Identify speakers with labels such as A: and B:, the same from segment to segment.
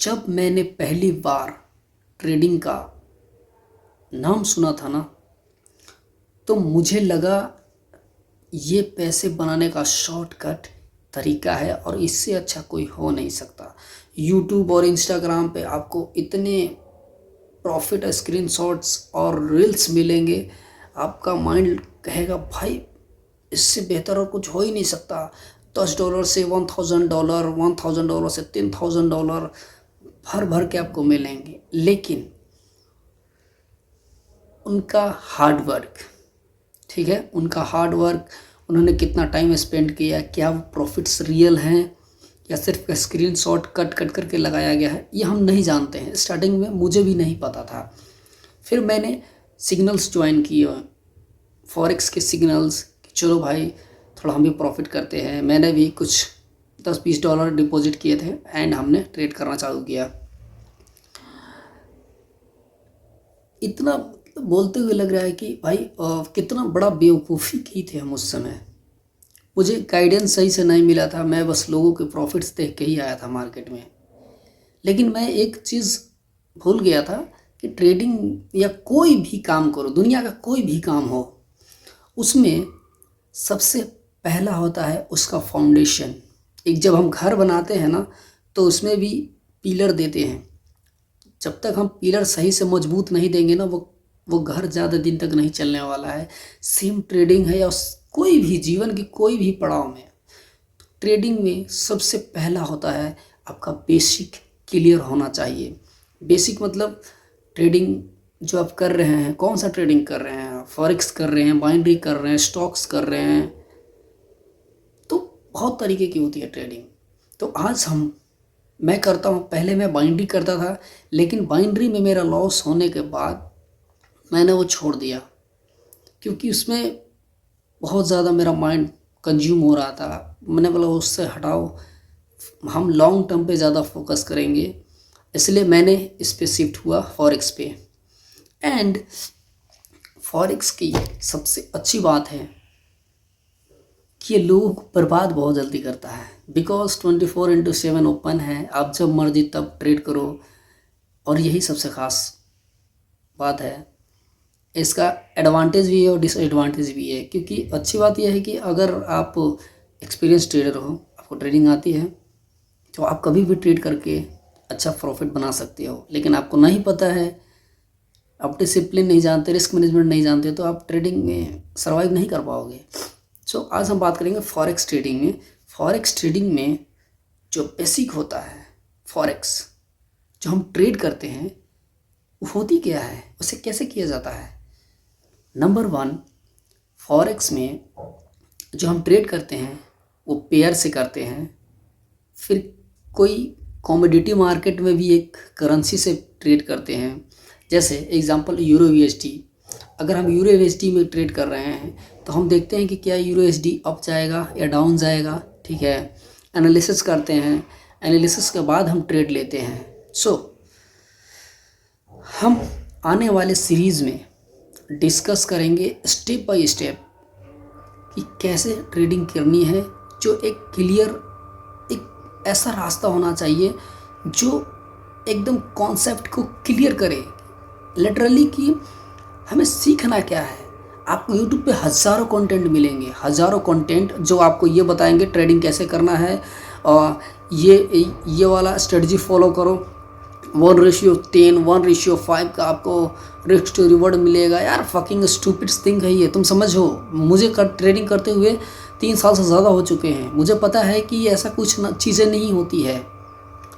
A: जब मैंने पहली बार ट्रेडिंग का नाम सुना था ना, तो मुझे लगा ये पैसे बनाने का शॉर्टकट तरीका है और इससे अच्छा कोई हो नहीं सकता। यूट्यूब और इंस्टाग्राम पे आपको इतने प्रॉफिट स्क्रीनशॉट्स और रील्स मिलेंगे, आपका माइंड कहेगा भाई इससे बेहतर और कुछ हो ही नहीं सकता। $10 से $1000, $1000 से $3000 भर भर के आपको मिलेंगे। लेकिन उनका हार्ड वर्क, ठीक है, उनका हार्ड वर्क, उन्होंने कितना टाइम स्पेंड किया, क्या वो प्रॉफिट्स रियल हैं या सिर्फ स्क्रीनशॉट कट कट करके लगाया गया है, ये हम नहीं जानते हैं। स्टार्टिंग में मुझे भी नहीं पता था। फिर मैंने सिग्नल्स ज्वाइन किए, फॉरेक्स के सिग्नल्स, कि चलो भाई थोड़ा हम भी प्रॉफिट करते हैं। मैंने भी कुछ $10-20 डिपॉजिट किए थे एंड हमने ट्रेड करना चालू किया। इतना बोलते हुए लग रहा है कि भाई कितना बड़ा बेवकूफ़ी की थी हम उस समय। मुझे गाइडेंस सही से नहीं मिला था, मैं बस लोगों के प्रॉफिट्स देख के ही आया था मार्केट में। लेकिन मैं एक चीज़ भूल गया था कि ट्रेडिंग या कोई भी काम करो, दुनिया का कोई भी काम हो, उसमें सबसे पहला होता है उसका फाउंडेशन। एक जब हम घर बनाते हैं ना, तो उसमें भी पिलर देते हैं। जब तक हम पिलर सही से मजबूत नहीं देंगे ना, वो घर ज़्यादा दिन तक नहीं चलने वाला है। सेम ट्रेडिंग है या कोई भी जीवन की कोई भी पड़ाव में, ट्रेडिंग में सबसे पहला होता है आपका बेसिक क्लियर होना चाहिए। बेसिक मतलब ट्रेडिंग जो आप कर रहे हैं, कौन सा ट्रेडिंग कर रहे हैं, फॉरेक्स कर रहे हैं, बाइनरी कर रहे हैं, स्टॉक्स कर रहे हैं, तो बहुत तरीके की होती है ट्रेडिंग। तो आज मैं करता हूँ, पहले मैं बाइनरी करता था, लेकिन बाइनरी में मेरा लॉस होने के बाद मैंने वो छोड़ दिया, क्योंकि उसमें बहुत ज़्यादा मेरा माइंड कंज्यूम हो रहा था। मैंने बोला उससे हटाओ, हम लॉन्ग टर्म पे ज़्यादा फोकस करेंगे। इसलिए मैंने इस पे शिफ्ट हुआ फॉरेक्स पे। एंड फॉरेक्स की सबसे अच्छी बात है कि ये लोग बर्बाद बहुत जल्दी करता है, बिकॉज 24/7 ओपन है, आप जब मर्जी तब ट्रेड करो। और यही सबसे ख़ास बात है। इसका एडवांटेज भी है और डिसएडवांटेज भी है, क्योंकि अच्छी बात यह है कि अगर आप एक्सपीरियंस ट्रेडर हो, आपको ट्रेडिंग आती है, तो आप कभी भी ट्रेड करके अच्छा प्रॉफिट बना सकते हो। लेकिन आपको नहीं पता है, आप डिसिप्लिन नहीं जानते, रिस्क मैनेजमेंट नहीं जानते, तो आप ट्रेडिंग में सर्वाइव नहीं कर पाओगे। सो आज हम बात करेंगे फॉरेक्स ट्रेडिंग में। फॉरेक्स ट्रेडिंग में जो बेसिक होता है, फॉरेक्स जो हम ट्रेड करते हैं, वो होती क्या है, उसे कैसे किया जाता है। नंबर 1, फॉरेक्स में जो हम ट्रेड करते हैं वो पेयर से करते हैं। फिर कोई कमोडिटी मार्केट में भी एक करेंसी से ट्रेड करते हैं, जैसे एग्जांपल यूरो यूएसडी। अगर हम यूरो यूएसडी में ट्रेड कर रहे हैं, तो हम देखते हैं कि क्या यूरो यूएसडी अप जाएगा या डाउन जाएगा, ठीक है। एनालिसिस करते हैं, एनालिसिस के बाद हम ट्रेड लेते हैं। सो हम आने वाले सीरीज़ में डिस्कस करेंगे स्टेप बाय स्टेप कि कैसे ट्रेडिंग करनी है। जो एक क्लियर, एक ऐसा रास्ता होना चाहिए जो एकदम कॉन्सेप्ट को क्लियर करे, लिटरली कि हमें सीखना क्या है। आपको यूट्यूब पे हज़ारों कंटेंट मिलेंगे, हज़ारों कंटेंट जो आपको ये बताएंगे ट्रेडिंग कैसे करना है, और ये वाला स्ट्रेटजी फॉलो करो, 1:10, 1:5 का आपको रिस्क टू रिवॉर्ड मिलेगा। यार फकिंग स्टूपिड थिंग है ये, तुम समझो। मुझे ट्रेडिंग करते हुए 3 साल से ज़्यादा हो चुके हैं, मुझे पता है कि ऐसा कुछ चीज़ें नहीं होती है,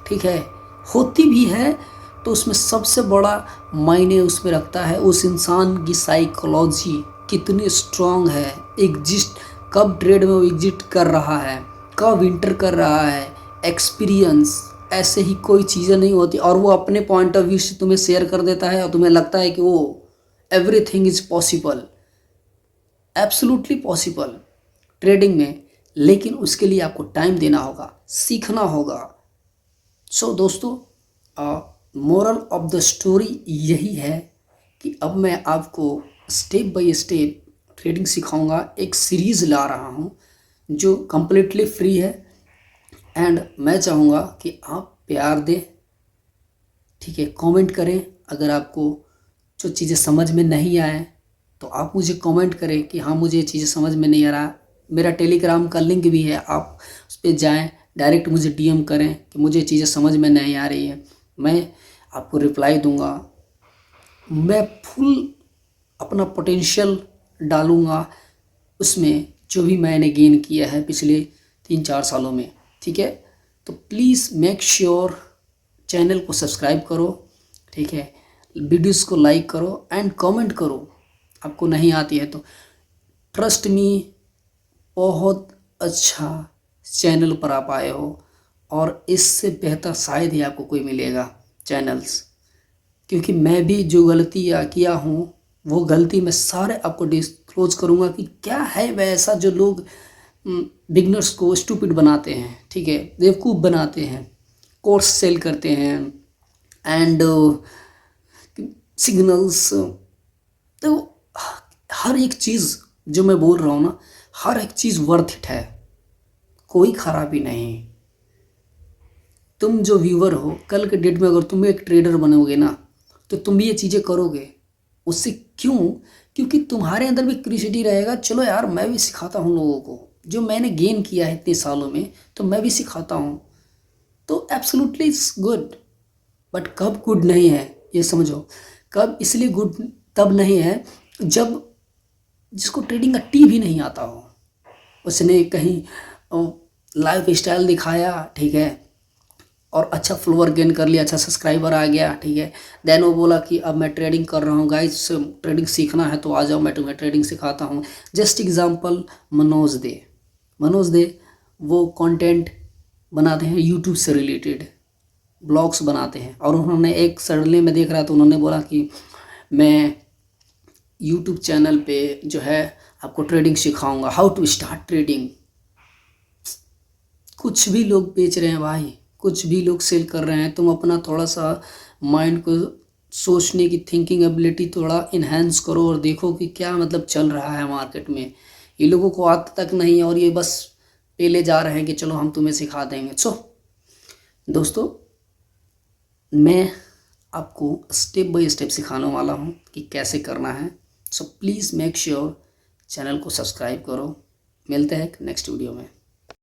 A: ठीक है। होती भी है तो उसमें सबसे बड़ा मायने उसमें रखता है उस इंसान की साइकोलॉजी कितनी स्ट्रांग है, एग्जिस्ट कब ट्रेड में वो एग्जिस्ट कर रहा है, कब इंटर कर रहा है, एक्सपीरियंस। ऐसे ही कोई चीज़ें नहीं होती, और वो अपने पॉइंट ऑफ व्यू से तुम्हें शेयर कर देता है और तुम्हें लगता है कि वो everything is possible, absolutely possible trading में। लेकिन उसके लिए आपको टाइम देना होगा, सीखना होगा। सो दोस्तों, मोरल ऑफ द स्टोरी यही है कि अब मैं आपको स्टेप बाय स्टेप ट्रेडिंग सिखाऊंगा। एक सीरीज़ ला रहा हूँ जो कम्प्लीटली फ्री है, एंड मैं चाहूँगा कि आप प्यार दें, ठीक है, कमेंट करें। अगर आपको जो चीज़ें समझ में नहीं आए तो आप मुझे कमेंट करें कि हाँ मुझे ये चीज़ें समझ में नहीं आ रहा। मेरा टेलीग्राम का लिंक भी है, आप उस पर जाएँ, डायरेक्ट मुझे डीएम करें कि मुझे चीज़ें समझ में नहीं आ रही है, मैं आपको रिप्लाई दूंगा। मैं फुल अपना पोटेंशियल डालूंगा उसमें जो भी मैंने गेन किया है पिछले 3-4 सालों में, ठीक है। तो प्लीज़ मेक श्योर चैनल को सब्सक्राइब करो, ठीक है, वीडियोस को लाइक करो एंड कमेंट करो। आपको नहीं आती है तो ट्रस्ट मी, बहुत अच्छा चैनल पर आप आए हो और इससे बेहतर शायद ही आपको कोई मिलेगा चैनल्स। क्योंकि मैं भी जो गलती किया हूँ वो गलती मैं सारे आपको डिस्क्लोज करूँगा कि क्या है वैसा जो लोग बिगनर्स को स्टूपिड बनाते हैं, ठीक है, बेवकूफ़ बनाते हैं, कोर्स सेल करते हैं एंड सिग्नल्स। तो हर एक चीज़ जो मैं बोल रहा हूँ ना, हर एक चीज़ वर्थ इट है, कोई खराबी नहीं। तुम जो व्यूवर हो, कल के डेट में अगर तुम एक ट्रेडर बनोगे ना तो तुम भी ये चीज़ें करोगे। उससे क्यों? क्योंकि तुम्हारे अंदर भी क्यूरियोसिटी रहेगा, चलो यार मैं भी सिखाता हूँ लोगों को, जो मैंने गेन किया है इतने सालों में तो मैं भी सिखाता हूँ। तो एब्सोल्युटली इट्स गुड। बट कब गुड नहीं है ये समझो। कब इसलिए गुड तब नहीं है जब जिसको ट्रेडिंग का टी भी नहीं आता हो, उसने कहीं लाइफ स्टाइल दिखाया, ठीक है, और अच्छा फॉलोअर गेन कर लिया, अच्छा सब्सक्राइबर आ गया, ठीक है, देन वो बोला कि अब मैं ट्रेडिंग कर रहा हूँ गाइस, ट्रेडिंग सीखना है तो आ जाओ, मैं तुम्हें ट्रेडिंग सिखाता हूँ। जस्ट एग्जांपल मनोज दे वो कंटेंट बनाते हैं यूट्यूब से रिलेटेड, ब्लॉग्स बनाते हैं, और उन्होंने एक सडनली में देख रहा तो उन्होंने बोला कि मैं यूट्यूब चैनल पे जो है आपको ट्रेडिंग सिखाऊंगा, हाउ टू स्टार्ट ट्रेडिंग। कुछ भी लोग बेच रहे हैं भाई, कुछ भी लोग सेल कर रहे हैं। तुम अपना थोड़ा सा माइंड को सोचने की थिंकिंग एबिलिटी थोड़ा इन्हेंस करो और देखो कि क्या मतलब चल रहा है मार्केट में। ये लोगों को आदत तक नहीं और ये बस पेले जा रहे हैं कि चलो हम तुम्हें सिखा देंगे। सो दोस्तों, मैं आपको स्टेप बाय स्टेप सिखाने वाला हूँ कि कैसे करना है। So please make sure channel को सब्सक्राइब करो। मिलते हैं नेक्स्ट वीडियो में।